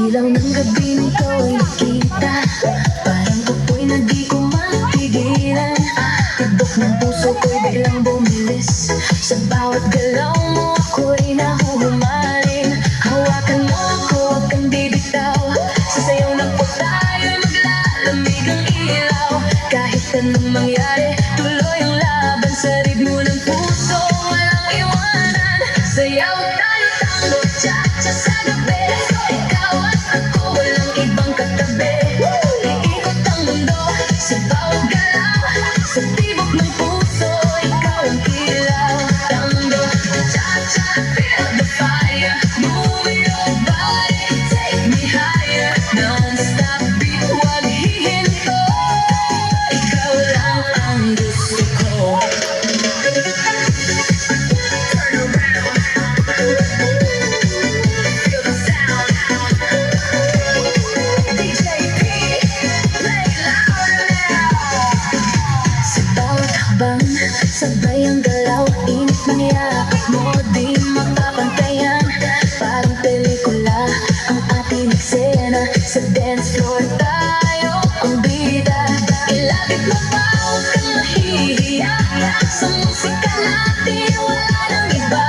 ilaw ng gabi nito ay nakita, parang apoy na di ko mapigilan. Tibok ng puso ko'y biglang bumilis, sa bawat galaw mo ako'y nahuhumaling. Hawakan mo ako, huwag kang bibitaw, sa sayaw ng po tayo'y maglalamig ang ilaw. Kahit anong mangyari, tuloy ang laban sa ritmo ng puso, walang iwanan. Sayaw tayo, tango, cha-cha sa gabi, ikaw at ako, walang ibang katabi. Iikot ang mundo sa bawat galaw, sa tibok ng puso, ikaw ang ilaw. Tango, cha-cha, feel the fire, move your body, take me higher. Non-stop beat, huwag hihinto, ikaw lang ang gusto ko. Turn around, feel the sound. DJ P, play louder now. Sa bawat hakbang, sabay ang galaw, init ng yakap mo, di makapantayan. Parang pelikula ang ating eksena, sa dance floor tayo ang bida. Ilapit mo pa, huwag kang mahihiya, sa musika natin wala nang iba.